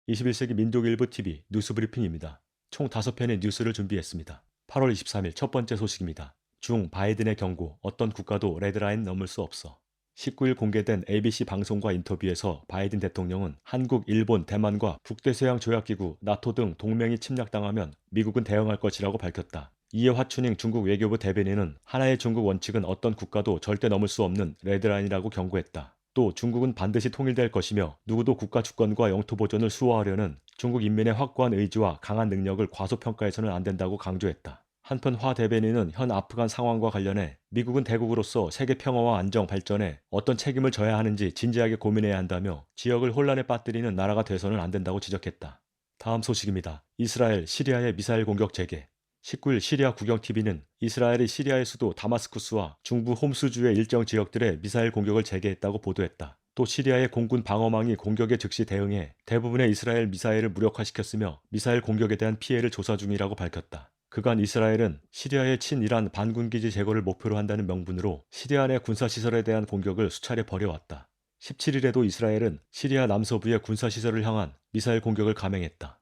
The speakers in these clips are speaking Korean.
21세기 민족일보 TV 뉴스브리핑입니다. 총 5편의 뉴스를 준비했습니다. 8월 23일 첫 번째 소식입니다. 중 바이든의 경고, 어떤 국가도 레드라인 넘을 수 없어. 19일 공개된 ABC 방송과 인터뷰에서 바이든 대통령은 한국, 일본, 대만과 북대서양 조약기구, 나토 등 동맹이 침략당하면 미국은 대응할 것이라고 밝혔다. 이에 화춘잉 중국 외교부 대변인은 하나의 중국 원칙은 어떤 국가도 절대 넘을 수 없는 레드라인이라고 경고했다. 또 중국은 반드시 통일될 것이며 누구도 국가 주권과 영토 보존을 수호하려는 중국 인민의 확고한 의지와 강한 능력을 과소평가해서는 안 된다고 강조했다. 한편 화 대변인은 현 아프간 상황과 관련해 미국은 대국으로서 세계 평화와 안정 발전에 어떤 책임을 져야 하는지 진지하게 고민해야 한다며 지역을 혼란에 빠뜨리는 나라가 돼서는 안 된다고 지적했다. 다음 소식입니다. 이스라엘, 시리아의 미사일 공격 재개. 19일 시리아 국영TV는 이스라엘이 시리아의 수도 다마스쿠스와 중부 홈스주의 일정 지역들의 미사일 공격을 재개했다고 보도했다. 또 시리아의 공군 방어망이 공격에 즉시 대응해 대부분의 이스라엘 미사일을 무력화시켰으며 미사일 공격에 대한 피해를 조사 중이라고 밝혔다. 그간 이스라엘은 시리아의 친이란 반군기지 제거를 목표로 한다는 명분으로 시리아 내 군사시설에 대한 공격을 수차례 벌여왔다. 17일에도 이스라엘은 시리아 남서부의 군사시설을 향한 미사일 공격을 감행했다.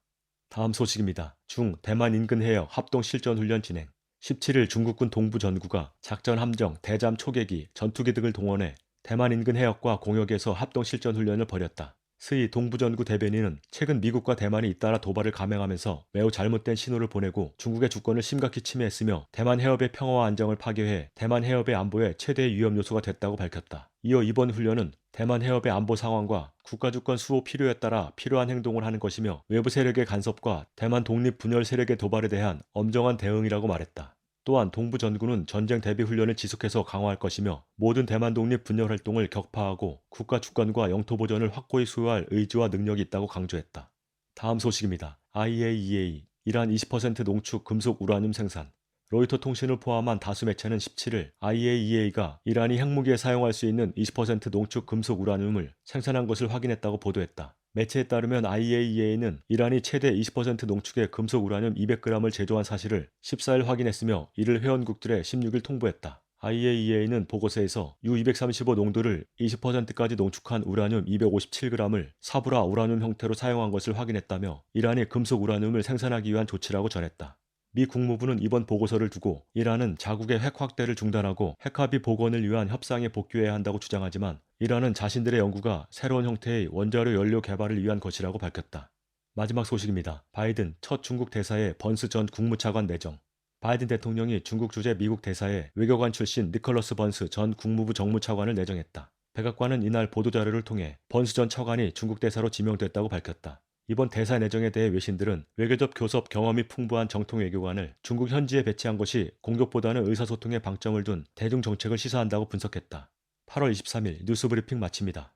다음 소식입니다. 중 대만 인근 해역 합동 실전 훈련 진행. 17일 중국군 동부 전구가 작전 함정, 대잠 초계기, 전투기 등을 동원해 대만 인근 해역과 공역에서 합동 실전 훈련을 벌였다. 스이 동부전구 대변인은 최근 미국과 대만이 잇따라 도발을 감행하면서 매우 잘못된 신호를 보내고 중국의 주권을 심각히 침해했으며 대만 해협의 평화와 안정을 파괴해 대만 해협의 안보에 최대의 위험 요소가 됐다고 밝혔다. 이어 이번 훈련은 대만 해협의 안보 상황과 국가주권 수호 필요에 따라 필요한 행동을 하는 것이며 외부 세력의 간섭과 대만 독립 분열 세력의 도발에 대한 엄정한 대응이라고 말했다. 또한 동부전구는 전쟁 대비 훈련을 지속해서 강화할 것이며 모든 대만 독립 분열 활동을 격파하고 국가 주권과 영토 보존을 확고히 수호할 의지와 능력이 있다고 강조했다. 다음 소식입니다. IAEA, 이란 20% 농축 금속 우라늄 생산. 로이터 통신을 포함한 다수 매체는 17일 IAEA가 이란이 핵무기에 사용할 수 있는 20% 농축 금속 우라늄을 생산한 것을 확인했다고 보도했다. 매체에 따르면 IAEA는 이란이 최대 20% 농축의 금속 우라늄 200g을 제조한 사실을 14일 확인했으며 이를 회원국들에 16일 통보했다. IAEA는 보고서에서 U235 농도를 20%까지 농축한 우라늄 257g을 사브라 우라늄 형태로 사용한 것을 확인했다며 이란이 금속 우라늄을 생산하기 위한 조치라고 전했다. 미 국무부는 이번 보고서를 두고 이란은 자국의 핵 확대를 중단하고 핵합의 복원을 위한 협상에 복귀해야 한다고 주장하지만 이란은 자신들의 연구가 새로운 형태의 원자로 연료 개발을 위한 것이라고 밝혔다. 마지막 소식입니다. 바이든 첫 중국 대사에 번스 전 국무차관 내정. 바이든 대통령이 중국 주재 미국 대사에 외교관 출신 니컬러스 번스 전 국무부 정무차관을 내정했다. 백악관은 이날 보도자료를 통해 번스 전 차관이 중국 대사로 지명됐다고 밝혔다. 이번 대사 내정에 대해 외신들은 외교적 교섭 경험이 풍부한 정통 외교관을 중국 현지에 배치한 것이 공격보다는 의사소통에 방점을 둔 대중 정책을 시사한다고 분석했다. 8월 23일 뉴스브리핑 마칩니다.